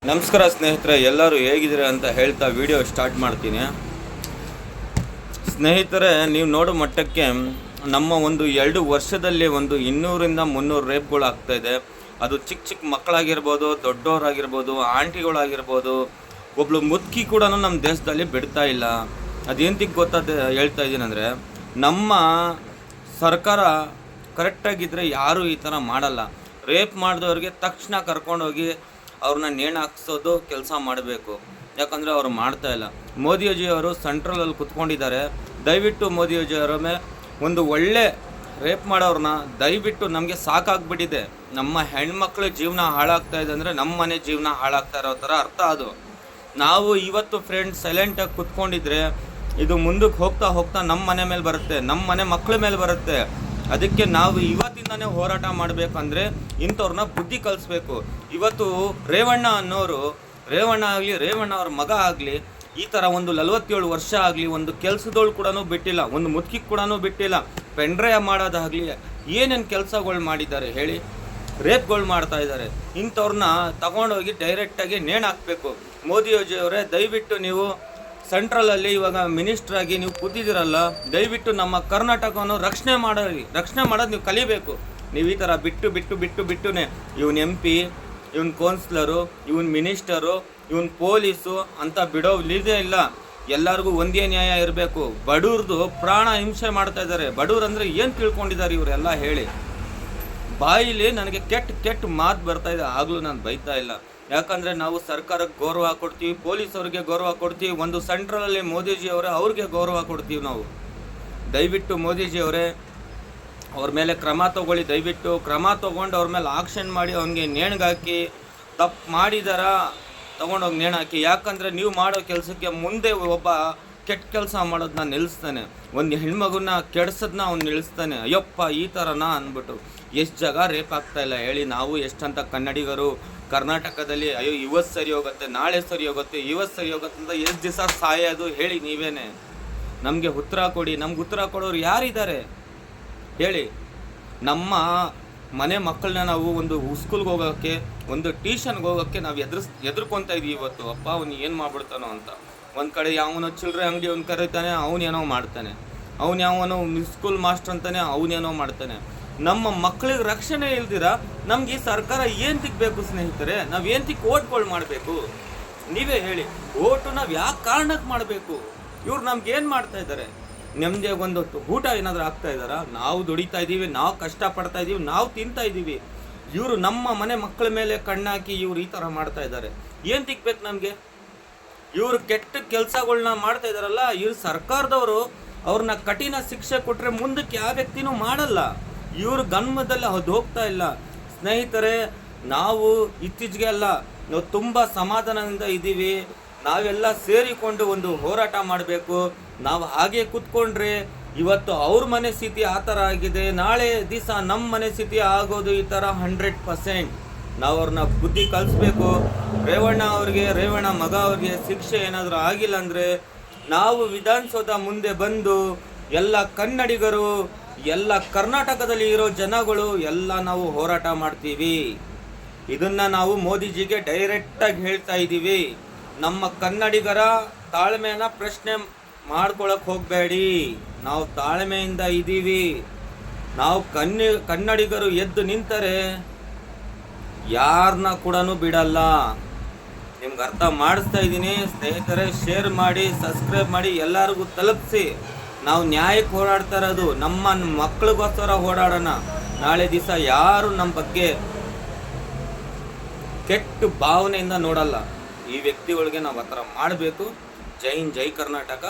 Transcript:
ನಮಸ್ಕಾರ ಸ್ನೇಹಿತರೆ, ಎಲ್ಲರೂ ಹೇಗಿದ್ದೀರಾ ಅಂತ ಹೇಳ್ತಾ ವಿಡಿಯೋ ಸ್ಟಾರ್ಟ್ ಮಾಡ್ತೀನಿ. ಸ್ನೇಹಿತರೆ, ನೀವು ನೋಡೋ ಮಟ್ಟಕ್ಕೆ ನಮ್ಮ ಒಂದು 2 ವರ್ಷದಲ್ಲಿ 200ರಿಂದ 300 ರೇಪ್ಗಳು ಆಗ್ತಾಯಿದೆ. ಅದು ಚಿಕ್ಕ ಮಕ್ಕಳಾಗಿರ್ಬೋದು, ದೊಡ್ಡವರಾಗಿರ್ಬೋದು, ಆಂಟಿಗಳಾಗಿರ್ಬೋದು. ಒಬ್ಳು ಮುದುಕಿ ಕೂಡ ನಮ್ಮ ದೇಶದಲ್ಲಿ ಬಿಡ್ತಾ ಇಲ್ಲ. ಅದೇಂತಿಗೆ ಹೇಳ್ತಾ ಇದ್ದೀನಿ ಅಂದರೆ, ನಮ್ಮ ಸರ್ಕಾರ ಕರೆಕ್ಟಾಗಿದ್ದರೆ ಯಾರೂ ಈ ಥರ ಮಾಡಲ್ಲ. ರೇಪ್ ಮಾಡಿದವ್ರಿಗೆ ತಕ್ಷಣ ಕರ್ಕೊಂಡೋಗಿ ಅವ್ರನ್ನ ನೇಣು ಹಾಕ್ಸೋದು ಕೆಲಸ ಮಾಡಬೇಕು. ಯಾಕಂದರೆ ಅವರು ಮಾಡ್ತಾಯಿಲ್ಲ. ಮೋದಿಜಿಯವರು ಸೆಂಟ್ರಲಲ್ಲಿ ಕುತ್ಕೊಂಡಿದ್ದಾರೆ. ದಯವಿಟ್ಟು ಮೋದಿಜಿಯವರ ಮೇಲೆ ಒಂದು ಒಳ್ಳೆ ರೇಪ್ ಮಾಡೋರನ್ನ ದಯವಿಟ್ಟು ನಮಗೆ ಸಾಕಾಗ್ಬಿಟ್ಟಿದೆ. ನಮ್ಮ ಹೆಣ್ಮಕ್ಳ ಜೀವನ ಹಾಳಾಗ್ತಾಯಿದೆ ಅಂದರೆ ನಮ್ಮ ಮನೆ ಜೀವನ ಹಾಳಾಗ್ತಾ ಇರೋ ಥರ ಅರ್ಥ ಅದು. ನಾವು ಇವತ್ತು ಫ್ರೆಂಡ್ಸ್ ಸೈಲೆಂಟಾಗಿ ಕುತ್ಕೊಂಡಿದ್ರೆ ಇದು ಮುಂದಕ್ಕೆ ಹೋಗ್ತಾ ನಮ್ಮ ಮನೆ ಮೇಲೆ ಬರುತ್ತೆ, ನಮ್ಮ ಮನೆ ಮಕ್ಕಳ ಮೇಲೆ ಬರುತ್ತೆ. ಅದಕ್ಕೆ ನಾವು ಇವತ್ತಿಂದನೇ ಹೋರಾಟ ಮಾಡಬೇಕಂದ್ರೆ ಇಂಥವ್ರನ್ನ ಬುದ್ಧಿ ಕಲಿಸ್ಬೇಕು. ಇವತ್ತು ರೇವಣ್ಣ ಅನ್ನೋರು, ರೇವಣ್ಣ ಆಗಲಿ, ರೇವಣ್ಣ ಅವ್ರ ಮಗ ಆಗಲಿ, ಈ ಥರ 47 ವರ್ಷ ಆಗಲಿ ಒಂದು ಕೆಲಸದೋಳು ಕೂಡ ಬಿಟ್ಟಿಲ್ಲ, ಒಂದು ಮುದುಕಿ ಕೂಡ ಬಿಟ್ಟಿಲ್ಲ. ಪೆಂಡ್ರೈವ್ ಮಾಡೋದಾಗಲಿ ಏನೇನು ಕೆಲಸಗಳು ಮಾಡಿದ್ದಾರೆ ಹೇಳಿ, ರೇಪ್ಗಳು ಮಾಡ್ತಾ ಇದ್ದಾರೆ. ಇಂಥವ್ರನ್ನ ತಗೊಂಡೋಗಿ ಡೈರೆಕ್ಟಾಗಿ ನೇಣು ಹಾಕಬೇಕು. ಮೋದಿಯವರೇ, ದಯವಿಟ್ಟು ನೀವು ಸೆಂಟ್ರಲಲ್ಲಿ ಇವಾಗ ಮಿನಿಸ್ಟ್ರಾಗಿ ನೀವು ಕೂತಿದ್ದೀರಲ್ಲ, ದಯವಿಟ್ಟು ನಮ್ಮ ಕರ್ನಾಟಕವನ್ನು ರಕ್ಷಣೆ ಮಾಡೋದು ನೀವು ಕಲಿಬೇಕು. ನೀವು ಈ ಥರ ಬಿಟ್ಟುನೇ ಇವನ್ MP, ಇವನ್ ಕೌನ್ಸಿಲರು, ಇವನ್ ಮಿನಿಸ್ಟರು, ಇವನ್ ಪೊಲೀಸು ಅಂತ ಬಿಡೋಲಿದೆ ಇಲ್ಲ. ಎಲ್ಲರಿಗೂ ಒಂದೇ ನ್ಯಾಯ ಇರಬೇಕು. ಬಡವ್ರದ್ದು ಪ್ರಾಣ ಹಿಂಸೆ ಮಾಡ್ತಾ ಇದ್ದಾರೆ. ಬಡವ್ರು ಅಂದರೆ ಏನು ತಿಳ್ಕೊಂಡಿದ್ದಾರೆ ಇವರೆಲ್ಲ ಹೇಳಿ. ಬಾಯಿಲಿ ನನಗೆ ಕೆಟ್ಟ ಮಾತು ಬರ್ತಾ ಇದೆ, ಆಗಲೂ ನಾನು ಬೈತಾ ಇಲ್ಲ. ಯಾಕಂದರೆ ನಾವು ಸರ್ಕಾರಕ್ಕೆ ಗೌರವ ಕೊಡ್ತೀವಿ, ಪೊಲೀಸವ್ರಿಗೆ ಗೌರವ ಕೊಡ್ತೀವಿ, ಒಂದು ಸೆಂಟ್ರಲಲ್ಲಿ ಮೋದಿಜಿಯವರೇ ಅವ್ರಿಗೆ ಗೌರವ ಕೊಡ್ತೀವಿ ನಾವು. ದಯವಿಟ್ಟು ಮೋದಿಜಿಯವರೇ ಅವ್ರ ಮೇಲೆ ಕ್ರಮ ತೊಗೊಳ್ಳಿ. ದಯವಿಟ್ಟು ಕ್ರಮ ತೊಗೊಂಡು ಅವ್ರ ಮೇಲೆ ಆಕ್ಷನ್ ಮಾಡಿ ಅವ್ನಿಗೆ ನೇಣಿಗಾಕಿ, ತಪ್ಪು ಮಾಡಿದಾರ ತೊಗೊಂಡೋಗಿ ನೇಣು ಹಾಕಿ. ಯಾಕಂದರೆ ನೀವು ಮಾಡೋ ಕೆಲಸಕ್ಕೆ ಮುಂದೆ ಒಬ್ಬ ಕೆಟ್ಟ ಕೆಲಸ ಮಾಡೋದನ್ನ ನಿಲ್ಲಿಸ್ತಾನೆ, ಒಂದು ಹೆಣ್ಮಗುನ ಕೆಡ್ಸೋದನ್ನ ಅವ್ನು ನಿಲ್ಲಿಸ್ತಾನೆ. ಅಯ್ಯಪ್ಪ ಈ ಥರನಾ ಅಂದ್ಬಿಟ್ಟು ಎಷ್ಟು ಜಾಗ ರೇಪ್ ಆಗ್ತಾಯಿಲ್ಲ ಹೇಳಿ. ನಾವು ಎಷ್ಟಂತ ಕನ್ನಡಿಗರು ಕರ್ನಾಟಕದಲ್ಲಿ ಅಯ್ಯೋ ಇವತ್ತು ಸರಿ ಹೋಗುತ್ತೆ, ನಾಳೆ ಸರಿ ಹೋಗುತ್ತೆ, ಇವತ್ತು ಸರಿ ಹೋಗುತ್ತೆ ಅಂತ ಎಷ್ಟು ದಿವಸ ಸಾಯೋದು ಹೇಳಿ ನೀವೇನೆ. ನಮಗೆ ಉತ್ತರ ಕೊಡಿ. ನಮ್ಗೆ ಉತ್ತರ ಕೊಡೋರು ಯಾರಿದ್ದಾರೆ ಹೇಳಿ. ನಮ್ಮ ಮನೆ ಮಕ್ಕಳನ್ನ ನಾವು ಒಂದು ಸ್ಕೂಲ್ಗೆ ಹೋಗೋಕ್ಕೆ, ಒಂದು ಟ್ಯೂಷನ್ಗೆ ಹೋಗೋಕ್ಕೆ ನಾವು ಎದುರ್ಕೊತಾ ಇದೀವಿ ಇವತ್ತು. ಅಪ್ಪ ಅವ್ನು ಏನು ಮಾಡ್ಬಿಡ್ತಾನೋ ಅಂತ. ಒಂದು ಕಡೆ ಯಾವನೋ ಚಿಲ್ಲರೆ ಅಂಗಡಿ ಅವ್ನು ಕರೀತಾನೆ, ಅವನೇನೋ ಮಾಡ್ತಾನೆ. ಯಾವನೋ ಸ್ಕೂಲ್ ಮಾಸ್ಟರ್ ಅಂತಾನೆ, ಅವನೇನೋ ಮಾಡ್ತಾನೆ. ನಮ್ಮ ಮಕ್ಕಳಿಗೆ ರಕ್ಷಣೆ ಇಲ್ದಿರ ನಮ್ಗೆ ಈ ಸರ್ಕಾರ ಏನು ತಿಕ್ಬೇಕು ಸ್ನೇಹಿತರೆ? ನಾವು ಏನು ಓಟ್ಗಳು ಮಾಡಬೇಕು ನೀವೇ ಹೇಳಿ. ಓಟು ನಾವು ಯಾಕೆ ಕಾರಣಕ್ಕೆ ಮಾಡಬೇಕು? ಇವ್ರು ನಮ್ಗೆ ಏನು ಮಾಡ್ತಾ ಇದ್ದಾರೆ? ನಮಗೆ ಒಂದು ಊಟ ಏನಾದರೂ ಆಗ್ತಾ ಇದ್ದಾರಾ? ನಾವು ದುಡಿತಾ ಇದ್ದೀವಿ, ನಾವು ಕಷ್ಟಪಡ್ತಾ ಇದ್ದೀವಿ, ನಾವು ತಿಂತಾ ಇದ್ದೀವಿ. ಇವರು ನಮ್ಮ ಮನೆ ಮಕ್ಕಳ ಮೇಲೆ ಕಣ್ಣಾಕಿ ಇವ್ರು ಈ ಥರ ಮಾಡ್ತಾ ಇದ್ದಾರೆ. ಏನು ತಿಕ್ಬೇಕು ನಮಗೆ? ಇವರು ಕೆಟ್ಟ ಕೆಲಸಗಳನ್ನ ಮಾಡ್ತಾ ಇದ್ದಾರಲ್ಲ, ಇವ್ರು ಸರ್ಕಾರದವರು ಅವ್ರನ್ನ ಕಠಿಣ ಶಿಕ್ಷೆ ಕೊಟ್ಟರೆ ಮುಂದಕ್ಕೆ ಯಾವ ವ್ಯಕ್ತಿನೂ ಮಾಡಲ್ಲ. ಇವರು ಗನ್ಮದಲ್ಲಿ ಅದು ಹೋಗ್ತಾ ಇಲ್ಲ. ಸ್ನೇಹಿತರೆ, ನಾವು ಇತ್ತೀಚೆಗೆ ಅಲ್ಲ, ನಾವು ತುಂಬ ಸಮಾಧಾನದಿಂದ ಇದ್ದೀವಿ. ನಾವೆಲ್ಲ ಸೇರಿಕೊಂಡು ಒಂದು ಹೋರಾಟ ಮಾಡಬೇಕು. ನಾವು ಹಾಗೆ ಕೂತ್ಕೊಂಡ್ರೆ ಇವತ್ತು ಅವ್ರ ಮನೆ ಸ್ಥಿತಿ ಆ ಥರ ಆಗಿದೆ, ನಾಳೆ ದಿವಸ ನಮ್ಮ ಮನೆ ಸ್ಥಿತಿ ಆಗೋದು ಈ ಥರ 100%. ನಾವು ಅವ್ರನ್ನ ಬುದ್ಧಿ ಕಲಿಸ್ಬೇಕು. ರೇವಣ್ಣ ಮಗ ಅವ್ರಿಗೆ ಶಿಕ್ಷೆ ಏನಾದರೂ ಆಗಿಲ್ಲ ಅಂದರೆ ನಾವು ವಿಧಾನಸೌಧ ಮುಂದೆ ಬಂದು ಎಲ್ಲ ಕನ್ನಡಿಗರು, ಎಲ್ಲ ಕರ್ನಾಟಕದಲ್ಲಿ ಇರೋ ಜನಗಳು ಎಲ್ಲ ನಾವು ಹೋರಾಟ ಮಾಡ್ತೀವಿ. ಇದನ್ನು ನಾವು ಮೋದಿಜಿಗೆ ಡೈರೆಕ್ಟಾಗಿ ಹೇಳ್ತಾ ಇದ್ದೀವಿ. ನಮ್ಮ ಕನ್ನಡಿಗರ ತಾಳ್ಮೆನ ಪ್ರಶ್ನೆ ಮಾಡ್ಕೊಳಕ್ಕೆ ಹೋಗಬೇಡಿ. ನಾವು ತಾಳ್ಮೆಯಿಂದ ಇದ್ದೀವಿ. ನಾವು ಕನ್ನಡಿಗರು ಎದ್ದು ನಿಂತರೆ ಯಾರನ್ನ ಕೂಡ ಬಿಡಲ್ಲ. ನಿಮ್ಗೆ ಅರ್ಥ ಮಾಡಿಸ್ತಾ ಇದ್ದೀನಿ ಸ್ನೇಹಿತರೆ. ಶೇರ್ ಮಾಡಿ, ಸಬ್ಸ್ಕ್ರೈಬ್ ಮಾಡಿ, ಎಲ್ಲರಿಗೂ ತಲುಪಿಸಿ. ನಾವು ನ್ಯಾಯಕ್ಕೆ ಹೋರಾಡ್ತಾ ಇರೋದು, ನಮ್ಮ ಮಕ್ಕಳಿಗೋಸ್ಕರ ಹೋರಾಡೋಣ. ನಾಳೆ ದಿವಸ ಯಾರು ನಮ್ಮ ಬಗ್ಗೆ ಕೆಟ್ಟ ಭಾವನೆಯಿಂದ ನೋಡಲ್ಲ. ಈ ವ್ಯಕ್ತಿಗಳಿಗೆ ನಾವು ಆ ಥರ ಮಾಡಬೇಕು. ಜೈ ಹಿಂದ್, ಜೈ ಕರ್ನಾಟಕ.